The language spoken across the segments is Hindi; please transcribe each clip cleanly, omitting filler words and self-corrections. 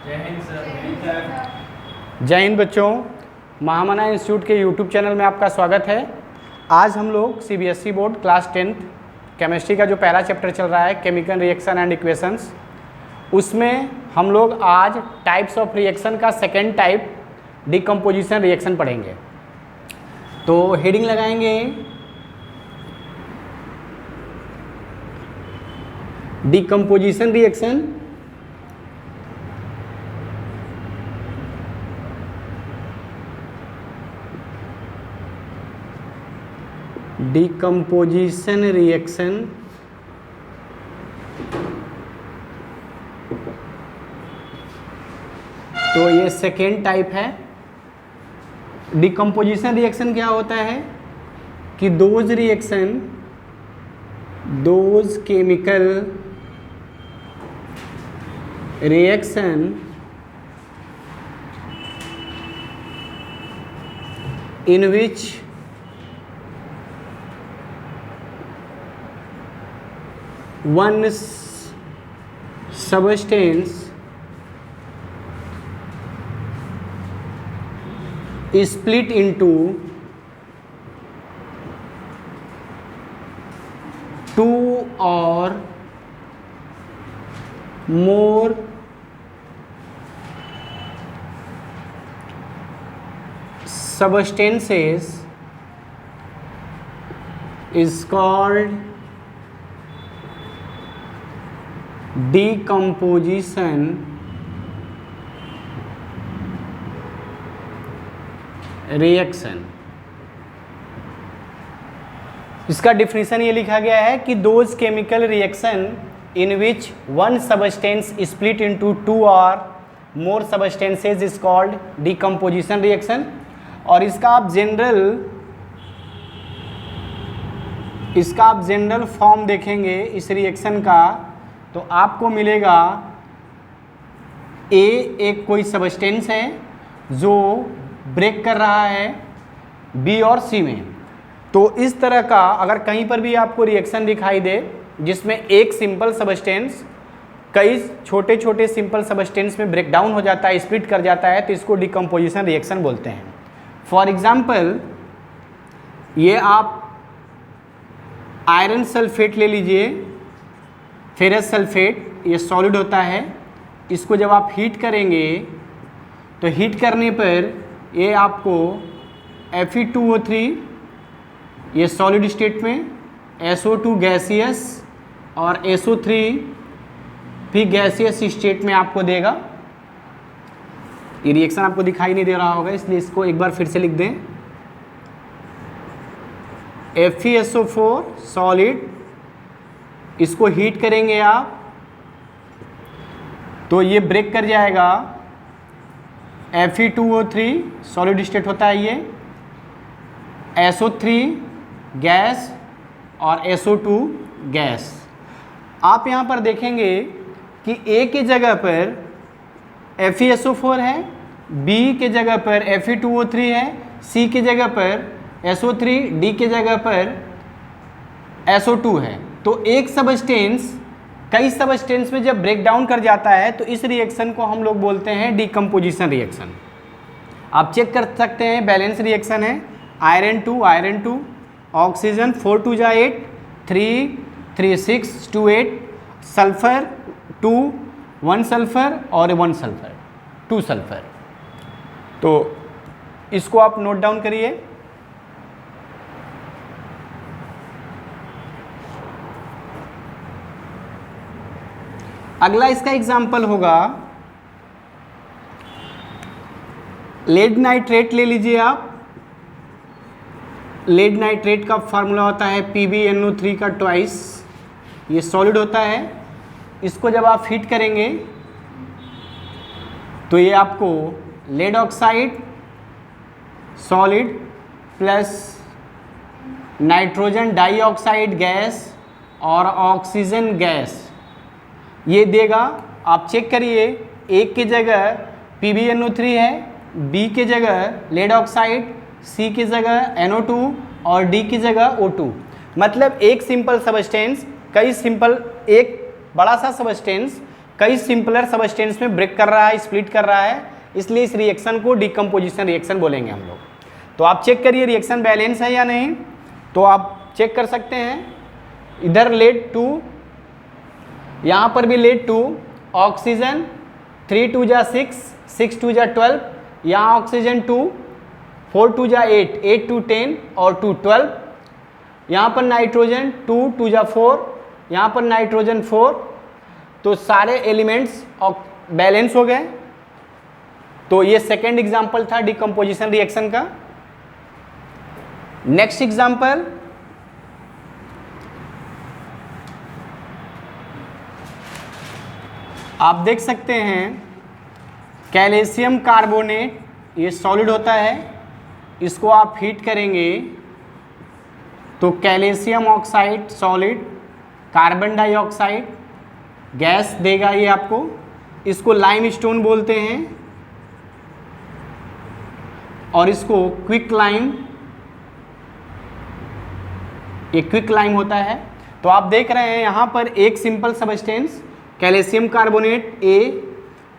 जय हिंद बच्चों, महामना इंस्टीट्यूट के यूट्यूब चैनल में आपका स्वागत है। आज हम लोग CBSE board class 10th chemistry का जो पहला चैप्टर चल रहा है केमिकल रिएक्शन एंड इक्वेशंस, उसमें हम लोग आज टाइप्स ऑफ रिएक्शन का सेकेंड टाइप डिकम्पोजिशन रिएक्शन पढ़ेंगे। तो हेडिंग लगाएंगे डिकम्पोजिशन रिएक्शन डिकम्पोजिशन रिएक्शन तो ये सेकेंड टाइप है। डिकम्पोजिशन रिएक्शन क्या होता है कि those chemical reaction in which one substance is split into two or more substances is called decomposition reaction. इसका डिफिनीशन ये लिखा गया है कि those chemical reaction in which one substance split into two और more substances is called decomposition reaction. और इसका आप जनरल फॉर्म देखेंगे इस रिएक्शन का तो आपको मिलेगा एक कोई सबस्टेंस है जो ब्रेक कर रहा है बी और सी में। तो इस तरह का अगर कहीं पर भी आपको रिएक्शन दिखाई दे जिसमें एक सिंपल सबस्टेंस कई छोटे छोटे सिंपल सबस्टेंस में ब्रेक डाउन हो जाता है, स्प्लिट कर जाता है, तो इसको डिकम्पोजिशन रिएक्शन बोलते हैं। फॉर एग्जाम्पल ये आप आयरन सल्फेट ले लीजिए, फेरस सल्फेट, ये सॉलिड होता है। इसको जब आप हीट करेंगे तो हीट करने पर ये आपको Fe2O3 ये सॉलिड स्टेट में, SO2 गैसियस और SO3 भी गैसियस स्टेट में आपको देगा। ये रिएक्शन आपको दिखाई नहीं दे रहा होगा इसलिए इसको एक बार फिर से लिख दें। FeSO4 सॉलिड, इसको हीट करेंगे आप तो ये ब्रेक कर जाएगा। Fe2O3 सॉलिड स्टेट होता है, ये SO3 गैस और SO2 गैस। आप यहाँ पर देखेंगे कि A के जगह पर FeSO4 है, B के जगह पर Fe2O3 है, C के जगह पर SO3, D के जगह पर SO2 है। तो एक सबस्टेंस कई सबस्टेंस में जब ब्रेक डाउन कर जाता है तो इस रिएक्शन को हम लोग बोलते हैं डिकम्पोजिशन रिएक्शन। आप चेक कर सकते हैं, बैलेंस रिएक्शन है, आयरन 2 ऑक्सीजन 4 2 जा 8 3 3 6 2 8, सल्फर 2 1 सल्फर और 1 सल्फर 2 सल्फर। तो इसको आप नोट डाउन करिए। अगला इसका एग्जाम्पल होगा लेड नाइट्रेट ले लीजिए आप। लेड नाइट्रेट का फार्मूला होता है PbNO3 का ट्वाइस, ये सॉलिड होता है। इसको जब आप हीट करेंगे तो ये आपको lead oxide solid plus nitrogen dioxide gas और ऑक्सीजन गैस ये देगा। आप चेक करिए, एक की जगह PbNO3 है, B की जगह लेड ऑक्साइड, C की जगह NO2 और D की जगह O2। मतलब एक सिंपल सबस्टेंस एक बड़ा सा सबस्टेंस कई सिंपलर सबस्टेंस में ब्रेक कर रहा है, स्प्लिट कर रहा है, इसलिए इस रिएक्शन को डिकम्पोजिशन रिएक्शन बोलेंगे हम लोग। तो आप चेक करिए रिएक्शन बैलेंस है या नहीं, तो आप चेक कर सकते हैं। इधर लेड 2, यहाँ पर भी लेड 2, ऑक्सीजन 3 2 जा 6, 6 2 जा 12, यहाँ ऑक्सीजन 2, 4 2 जा 8, 8 2 10 और 2 12, यहाँ पर नाइट्रोजन 2 2 जा 4, यहाँ पर नाइट्रोजन 4, तो सारे एलिमेंट्स बैलेंस हो गए। तो ये सेकेंड एग्जाम्पल था डिकम्पोजिशन रिएक्शन का। नेक्स्ट एग्जाम्पल, आप देख सकते हैं कैल्शियम कार्बोनेट, ये सॉलिड होता है, इसको आप हीट करेंगे तो calcium oxide solid, carbon dioxide gas देगा ये आपको। इसको लाइमस्टोन बोलते हैं और इसको क्विक लाइम, ये क्विक लाइम होता है। तो आप देख रहे हैं यहाँ पर एक सिंपल सबस्टेंस कैल्शियम कार्बोनेट ए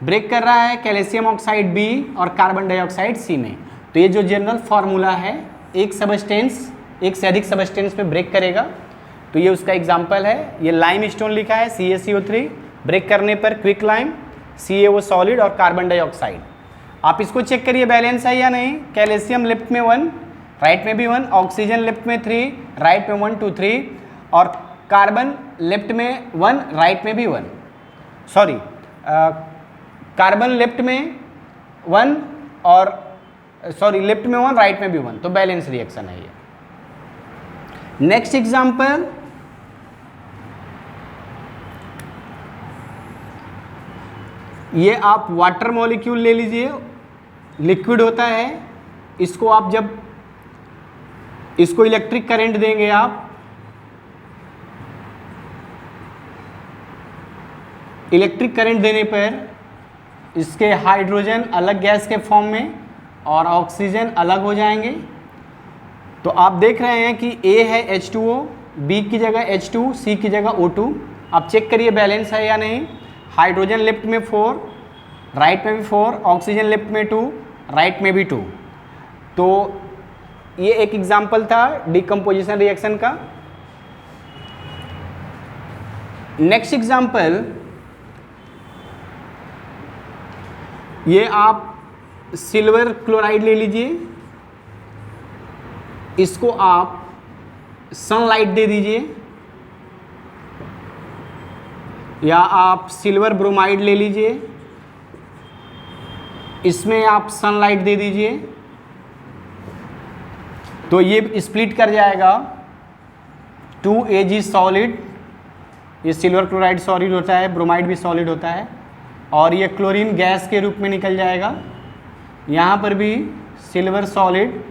ब्रेक कर रहा है कैल्शियम ऑक्साइड बी और कार्बन डाइऑक्साइड सी में। तो ये जो जनरल फार्मूला है, एक सबस्टेंस एक से अधिक सबस्टेंस में ब्रेक करेगा, तो ये उसका एग्जांपल है। ये लाइमस्टोन लिखा है CaCO3 ब्रेक करने पर क्विक लाइम, CaO सॉलिड और कार्बन डाइऑक्साइड। आप इसको चेक करिए बैलेंस है या नहीं। कैल्शियम लेफ्ट में 1, राइट में भी 1, ऑक्सीजन लेफ्ट में 3, राइट में 1 2 3 और कार्बन लेफ्ट में 1, राइट में भी 1, सॉरी कार्बन लेफ्ट में 1 और सॉरी लेफ्ट में 1, राइट में भी 1, तो बैलेंस रिएक्शन है ये। नेक्स्ट एग्जांपल, ये आप वाटर मॉलिक्यूल ले लीजिए, लिक्विड होता है, इसको आप जब इसको इलेक्ट्रिक करंट देंगे आप, इलेक्ट्रिक करंट देने पर इसके हाइड्रोजन अलग गैस के फॉर्म में और ऑक्सीजन अलग हो जाएंगे। तो आप देख रहे हैं कि A है H2O, B की जगह H2, C की जगह O2। आप चेक करिए बैलेंस है या नहीं। हाइड्रोजन लेफ्ट में 4, राइट में भी 4, ऑक्सीजन लेफ्ट में 2, राइट में भी 2। तो ये एक एग्जाम्पल था डिकम्पोजिशन रिएक्शन का। नेक्स्ट एग्जाम्पल, ये आप सिल्वर क्लोराइड ले लीजिए, इसको आप सनलाइट दे दीजिए, या आप सिल्वर ब्रोमाइड ले लीजिए, इसमें आप सनलाइट दे दीजिए, तो ये स्प्लिट कर जाएगा 2Ag सॉलिड। ये सिल्वर क्लोराइड सॉलिड होता है, ब्रोमाइड भी सॉलिड होता है, और ये क्लोरीन गैस के रूप में निकल जाएगा। यहाँ पर भी सिल्वर सॉलिड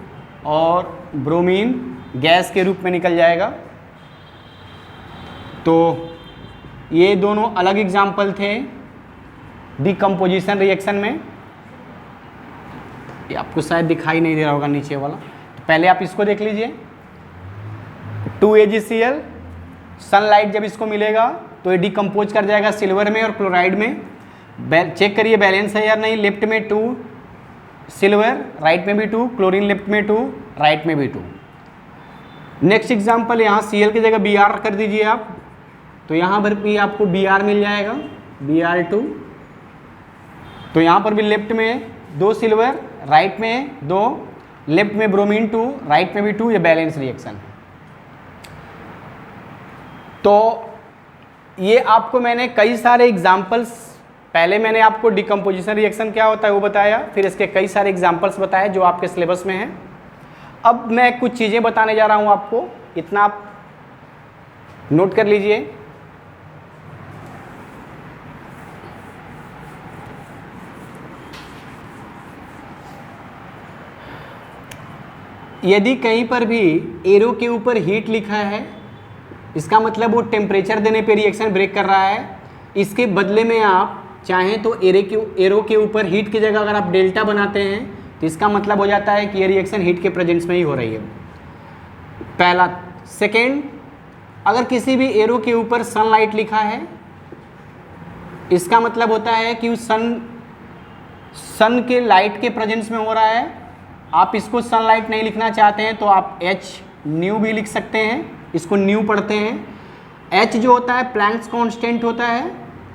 और ब्रोमीन गैस के रूप में निकल जाएगा। तो ये दोनों अलग एग्जाम्पल थे डिकम्पोजिशन रिएक्शन में। ये आपको शायद दिखाई नहीं दे रहा होगा नीचे वाला, तो पहले आप इसको देख लीजिए। 2AgCl, सनलाइट जब इसको मिलेगा तो ये डिकम्पोज कर जाएगा सिल्वर में और क्लोराइड में। चेक करिए बैलेंस है या नहीं। लेफ्ट में 2 सिल्वर, राइट में भी 2, क्लोरीन लेफ्ट में 2, राइट में भी 2। नेक्स्ट एग्जाम्पल, यहाँ Cl की जगह Br कर दीजिए आप, तो यहाँ पर भी आपको Br मिल जाएगा, Br2। तो यहाँ पर भी लेफ्ट में 2 सिल्वर, राइट में 2, लेफ्ट में ब्रोमीन 2, राइट में भी 2, ये बैलेंस रिएक्शन। तो ये आपको मैंने कई सारे एग्जाम्पल्स, पहले मैंने आपको डिकम्पोजिशन रिएक्शन क्या होता है वो बताया, फिर इसके कई सारे एग्जाम्पल्स बताए जो आपके सिलेबस में हैं। अब मैं कुछ चीज़ें बताने जा रहा हूँ आपको, इतना आप नोट कर लीजिए। यदि कहीं पर भी एरो के ऊपर हीट लिखा है, इसका मतलब वो टेम्परेचर देने पे रिएक्शन ब्रेक कर रहा है। इसके बदले में आप चाहें तो एरो के ऊपर हीट की जगह अगर आप डेल्टा बनाते हैं तो इसका मतलब हो जाता है कि ये रिएक्शन हीट के प्रेजेंस में ही हो रही है, पहला। सेकेंड, अगर किसी भी एरो के ऊपर सनलाइट लिखा है इसका मतलब होता है कि सन के लाइट के प्रेजेंस में हो रहा है। आप इसको सनलाइट नहीं लिखना चाहते हैं तो आप एच न्यू भी लिख सकते हैं, इसको न्यू पढ़ते हैं। एच जो होता है प्लैंक्स कांस्टेंट होता है,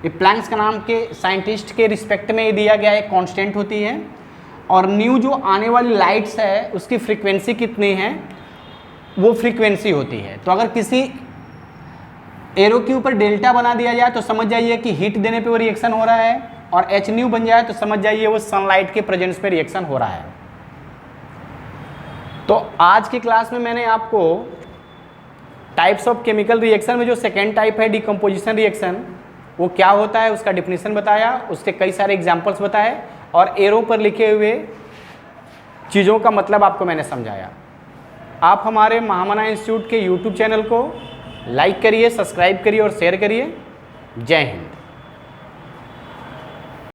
ये प्लैंक्स का नाम के साइंटिस्ट के रिस्पेक्ट में ये दिया गया है, कांस्टेंट होती है। और न्यू जो आने वाली लाइट्स है उसकी फ्रीक्वेंसी कितनी है, वो फ्रीक्वेंसी होती है। तो अगर किसी एरो के ऊपर डेल्टा बना दिया जाए तो समझ जाइए कि हीट देने पे वो रिएक्शन हो रहा है, और एच न्यू बन जाए तो समझ जाइए वो सनलाइट के प्रेजेंस पे रिएक्शन हो रहा है। तो आज की क्लास में मैंने आपको टाइप्स ऑफ केमिकल रिएक्शन में जो सेकेंड टाइप है डिकम्पोजिशन रिएक्शन, वो क्या होता है उसका डिफिनीशन बताया, उसके कई सारे एग्जाम्पल्स बताए, और एरो पर लिखे हुए चीज़ों का मतलब आपको मैंने समझाया। आप हमारे महामना इंस्टीट्यूट के यूट्यूब चैनल को लाइक करिए, सब्सक्राइब करिए और शेयर करिए। जय हिंद।